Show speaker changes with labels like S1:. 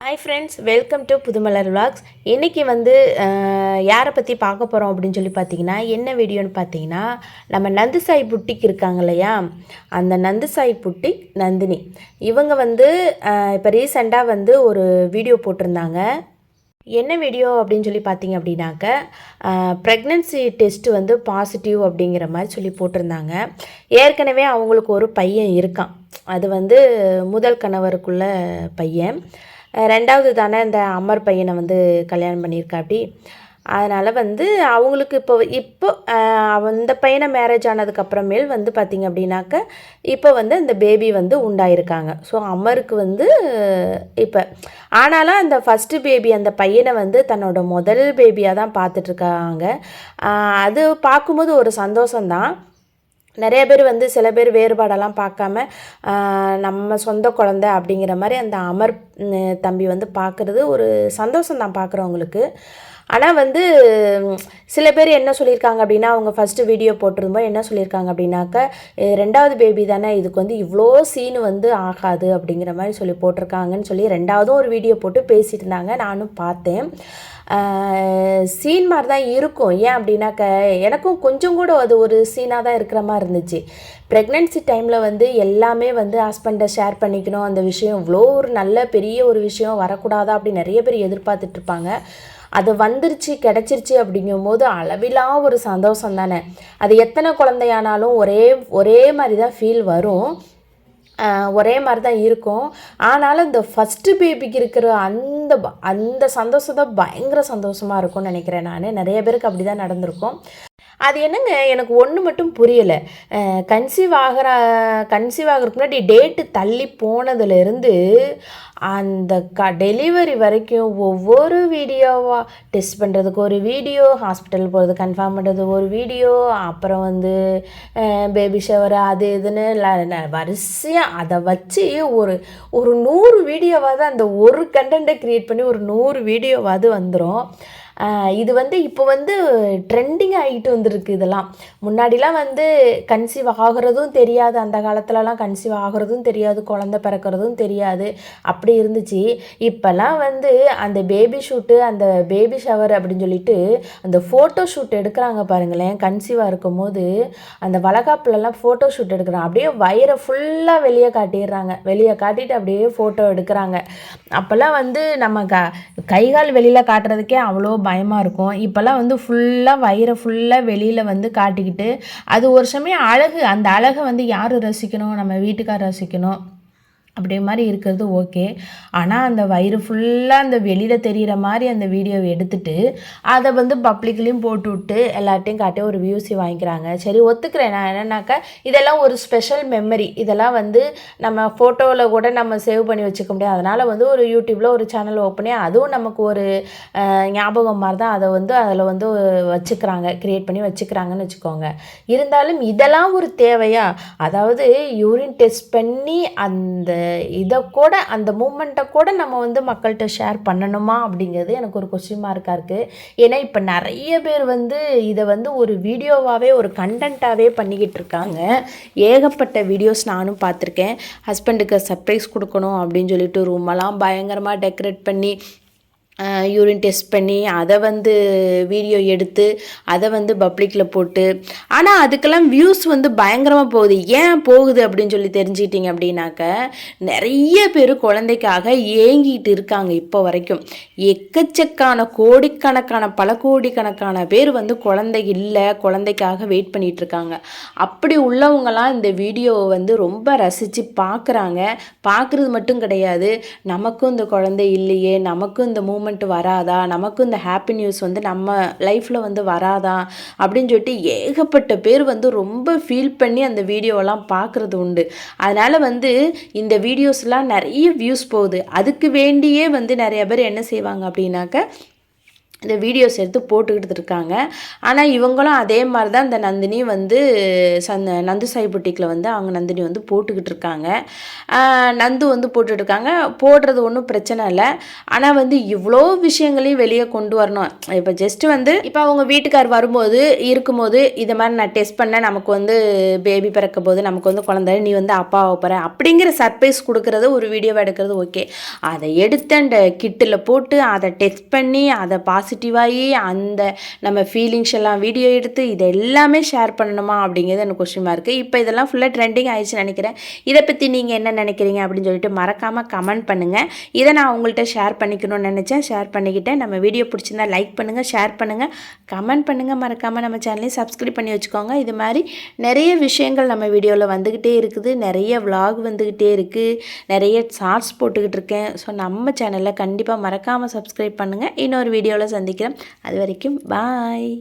S1: Hi friends, welcome to Pudhumalar vlogs. இன்றைக்கி வந்து யாரை பற்றி பார்க்க போகிறோம் அப்படின்னு சொல்லி பார்த்தீங்கன்னா, என்ன வீடியோன்னு பார்த்தீங்கன்னா, நம்ம நந்துசாய் புட்டிக் இருக்காங்க இல்லையா, அந்த நந்துசாய் புட்டிக் நந்தினி இவங்க வந்து இப்போ ரீசெண்டாக வந்து ஒரு வீடியோ போட்டிருந்தாங்க. என்ன வீடியோ அப்படின்னு சொல்லி பார்த்தீங்க அப்படின்னாக்க, ப்ரெக்னென்சி டெஸ்ட்டு வந்து பாசிட்டிவ் அப்படிங்கிற மாதிரி சொல்லி போட்டிருந்தாங்க. ஏற்கனவே அவங்களுக்கு ஒரு பையன் இருக்கான். அது வந்து முதல் கணவருக்குள்ள பையன். ரெண்டாவது தானே இந்த அமர் பையனை வந்து கல்யாணம் பண்ணியிருக்காப்படி. அதனால் வந்து அவங்களுக்கு இப்போ அந்த பையனை மேரேஜ் ஆனதுக்கப்புறமேல் வந்து பார்த்திங்க அப்படின்னாக்க, இப்போ வந்து அந்த பேபி வந்து உண்டாயிருக்காங்க. ஸோ அமருக்கு வந்து இப்போ ஆனாலும் அந்த ஃபஸ்ட்டு பேபி அந்த பையனை வந்து தன்னோட முதல் பேபியாக தான் பார்த்துட்ருக்காங்க. அது பார்க்கும்போது ஒரு சந்தோஷந்தான். நிறைய பேர் வந்து சில பேர் வேறுபாடெல்லாம் பார்க்காம நம்ம சொந்த குழந்தை அப்படிங்கிற மாதிரி அந்த அமர் தம்பி வந்து பார்க்குறது ஒரு சந்தோஷம் தான் பார்க்குறவங்களுக்கு. ஆனால் வந்து சில பேர் என்ன சொல்லியிருக்காங்க அப்படின்னா, அவங்க ஃபஸ்ட்டு வீடியோ போட்டிருந்தோம் என்ன சொல்லியிருக்காங்க அப்படின்னாக்க, ரெண்டாவது பேபி தானே, இதுக்கு வந்து இவ்வளோ சீனு வந்து ஆகாது அப்படிங்கிற மாதிரி சொல்லி போட்டிருக்காங்கன்னு சொல்லி ரெண்டாவதும் ஒரு வீடியோ போட்டு பேசிட்டு இருந்தாங்க. நானும் பார்த்தேன். சீன் மாதிரி தான் இருக்கும். ஏன் அப்படின்னாக்க, எனக்கும் கொஞ்சம் கூட அது ஒரு சீனாக தான் இருக்கிற மாதிரி இருந்துச்சு. ப்ரெக்னென்சி டைமில் வந்து எல்லாமே வந்து ஹஸ்பண்டை ஷேர் பண்ணிக்கணும், அந்த விஷயம் இவ்வளோ ஒரு நல்ல பெரிய ஒரு விஷயம் வரக்கூடாதா அப்படி நிறைய பேர் எதிர்பார்த்துட்ருப்பாங்க. அது வந்துருச்சு கிடச்சிருச்சு அப்படிங்கும்போது அளவிலா ஒரு சந்தோஷம் தானே. அது எத்தனை குழந்தையானாலும் ஒரே மாதிரி தான் ஃபீல் வரும், ஒரே மாதிரி தான் இருக்கும். ஆனாலும் இந்த ஃபஸ்ட்டு பேபிக்கு இருக்கிற அந்த சந்தோஷத்தை பயங்கர சந்தோஷமாக இருக்கும்னு நினைக்கிறேன். நான் நிறைய பேருக்கு அப்படி தான் நடந்திருக்கும். அது என்னங்க, எனக்கு ஒன்று மட்டும் புரியலை. கன்சீவ் ஆகிறதுக்கு முன்னாடி டேட்டு தள்ளி போனதுலேருந்து அந்த டெலிவரி வரைக்கும் ஒவ்வொரு வீடியோவாக டெஸ்ட் பண்ணுறதுக்கு ஒரு வீடியோ, ஹாஸ்பிட்டல் போகிறது கன்ஃபார்ம் பண்ணுறது ஒரு வீடியோ, அப்புறம் வந்து பேபி ஷவர் அது இதுன்னு வரிசையாக அதை வச்சு ஒரு 100 வீடியோவாவது அந்த ஒரு கண்டென்ட்டை க்ரியேட் பண்ணி ஒரு 100 வீடியோவாவது வந்துடும். இது வந்து இப்போ வந்து ட்ரெண்டிங் ஆகிட்டு வந்துருக்கு. இதெல்லாம் முன்னாடிலாம் வந்து கன்சீவ் ஆகிறதும் தெரியாது, அந்த காலத்துலலாம் கன்சீவ் ஆகிறதும் தெரியாது, குழந்த பிறக்கிறதும் தெரியாது, அப்படி இருந்துச்சு. இப்போல்லாம் வந்து அந்த பேபி ஷூட்டு, அந்த பேபி ஷவர் அப்படின்னு சொல்லிட்டு அந்த ஃபோட்டோ ஷூட் எடுக்கிறாங்க பாருங்களேன். கன்சீவாக இருக்கும் போது அந்த வளகாப்புலலாம் ஃபோட்டோ ஷூட் எடுக்கிறாங்க. அப்படியே வயிறை ஃபுல்லாக வெளியே காட்டிடுறாங்க, வெளியே காட்டிட்டு அப்படியே ஃபோட்டோ எடுக்கிறாங்க. அப்போல்லாம் வந்து நம்ம கைகால் வெளியில் காட்டுறதுக்கே அவ்வளோ பயமாக இருக்கும். இப்போல்லாம் வந்து ஃபுல்லாக வயிறை ஃபுல்லாக வெளியில் வந்து காட்டிக்கிட்டு, அது ஒரு சமயம் அழகு. அந்த அழகை வந்து யார் ரசிக்கணும்? நம்ம வீட்டுக்கார் ரசிக்கணும். அப்படி மாதிரி இருக்கிறது ஓகே. ஆனால் அந்த வயிறு ஃபுல்லாக அந்த வெளியில் தெரிகிற மாதிரி அந்த வீடியோவை எடுத்துகிட்டு அதை வந்து பப்ளிக்லேயும் போட்டு விட்டு எல்லாத்தையும் காட்டி ஒரு வியூஸி வாங்கிக்கிறாங்க. சரி, ஒத்துக்கிறேன் நான். என்னன்னாக்கா, இதெல்லாம் ஒரு ஸ்பெஷல் மெமரி. இதெல்லாம் வந்து நம்ம ஃபோட்டோவில் கூட நம்ம சேவ் பண்ணி வச்சுக்க முடியாது. அதனால் வந்து ஒரு யூடியூப்பில் ஒரு சேனல் ஓப்பன் பண்ணி அதுவும் நமக்கு ஒரு ஞாபகம் மாதிரி தான் அதை வந்து அதில் வந்து வச்சுக்கிறாங்க, க்ரியேட் பண்ணி வச்சுக்கிறாங்கன்னு வச்சுக்கோங்க. இருந்தாலும் இதெல்லாம் ஒரு தேவையா? அதாவது யூரின் டெஸ்ட் பண்ணி அந்த இதை கூட, அந்த மூமெண்ட்டை கூட நம்ம வந்து மக்கள்கிட்ட ஷேர் பண்ணணுமா அப்படிங்கிறது எனக்கு ஒரு கொஸ்டின் மார்க்காக இருக்குது. ஏன்னா இப்போ நிறைய பேர் வந்து இதை வந்து ஒரு வீடியோவாகவே ஒரு கண்டென்ட்டாகவே பண்ணிக்கிட்டு இருக்காங்க. ஏகப்பட்ட வீடியோஸ் நானும் பார்த்துருக்கேன். ஹஸ்பண்டுக்கு சர்ப்ரைஸ் கொடுக்கணும் அப்படின்னு சொல்லிட்டு ரூமெல்லாம் பயங்கரமாக டெக்கரேட் பண்ணி யூரின் டெஸ்ட் பண்ணி அதை வந்து வீடியோ எடுத்து அதை வந்து பப்ளிக்கில் போட்டு, ஆனால் அதுக்கெல்லாம் வியூஸ் வந்து பயங்கரமாக போகுது. ஏன் போகுது அப்படின்னு சொல்லி தெரிஞ்சுக்கிட்டிங்க அப்படின்னாக்க, நிறைய பேர் குழந்தைக்காக ஏங்கிட்டு இருக்காங்க. இப்போ வரைக்கும் எக்கச்சக்கான கோடிக்கணக்கான பல கோடிக்கணக்கான பேர் வந்து குழந்தை இல்லை, குழந்தைக்காக வெயிட் பண்ணிகிட்டு இருக்காங்க. அப்படி உள்ளவங்களாம் இந்த வீடியோவை வந்து ரொம்ப ரசித்து பார்க்குறாங்க. பார்க்குறது மட்டும் கிடையாது, நமக்கும் இந்த குழந்தை இல்லையே, நமக்கும் இந்த மூமெண்ட் வராதா, நமக்கும் இந்த ஹாப்பி நியூஸ் வந்து நம்ம லைஃப்பில் வந்து வராதா அப்படின்னு சொல்லிட்டு ஏகப்பட்ட பேர் வந்து ரொம்ப ஃபீல் பண்ணி அந்த வீடியோவெல்லாம் பார்க்குறது உண்டு. அதனால் வந்து இந்த வீடியோஸ்லாம் நிறைய வியூஸ் போகுது. அதுக்கு வேண்டியே வந்து நிறைய பேர் என்ன செய்வாங்க அப்படின்னாக்க, இந்த வீடியோஸ் எடுத்து போட்டுக்கிட்டு இருக்காங்க. ஆனால் இவங்களும் அதே மாதிரி தான் இந்த நந்தினி வந்து நந்து சாய் புட்டிக்கில் வந்து அவங்க நந்தினி வந்து போட்டுக்கிட்டு இருக்காங்க. நந்து வந்து போட்டுட்ருக்காங்க. போடுறது ஒன்றும் பிரச்சனை இல்லை. ஆனால் வந்து இவ்வளோ விஷயங்களையும் வெளியே கொண்டு வரணும். இப்போ ஜஸ்ட்டு வந்து இப்போ அவங்க வீட்டுக்கார் வரும்போது இருக்கும்போது இதை மாதிரி நான் டெஸ்ட் பண்ணேன், நமக்கு வந்து பேபி பிறக்க போது, நமக்கு வந்து குழந்தை, நீ வந்து அப்பாவை போகிற அப்படிங்கிற சர்ப்ரைஸ் கொடுக்குறது ஒரு வீடியோவை எடுக்கிறது ஓகே. அதை எடுத்து அந்த கிட்டில் போட்டு அதை டெஸ்ட் பண்ணி அதை பாசிட்டிவாகி அந்த நம்ம ஃபீலிங்ஸ் எல்லாம் வீடியோ எடுத்து இதை எல்லாமே ஷேர் பண்ணணுமா அப்படிங்கிறது எனக்கு கொஸ்டினாக இருக்குது. இப்போ இதெல்லாம் ஃபுல்லாக ட்ரெண்டிங் ஆயிடுச்சுன்னு நினைக்கிறேன். இதை பற்றி நீங்கள் என்ன நினைக்கிறீங்க அப்படின்னு சொல்லிட்டு மறக்காமல் கமெண்ட் பண்ணுங்கள். இதை நான் உங்கள்கிட்ட ஷேர் பண்ணிக்கணும்னு நினச்சேன், ஷேர் பண்ணிக்கிட்டேன். நம்ம வீடியோ பிடிச்சிருந்தா லைக் பண்ணுங்கள், ஷேர் பண்ணுங்கள், கமெண்ட் பண்ணுங்கள். மறக்காமல் நம்ம சேனலையும் சப்ஸ்கிரைப் பண்ணி வச்சுக்கோங்க. இது மாதிரி நிறைய விஷயங்கள் நம்ம வீடியோவில் வந்துக்கிட்டே இருக்குது, நிறைய vlog வந்துக்கிட்டே இருக்குது, நிறைய ஷார்ட்ஸ் போட்டுக்கிட்டு இருக்கேன். ஸோ நம்ம சேனலில் கண்டிப்பாக மறக்காமல் சப்ஸ்கிரைப் பண்ணுங்கள். இன்னொரு வீடியோவில் சந்திக்கிறேன். அது வரைக்கும் பாய்.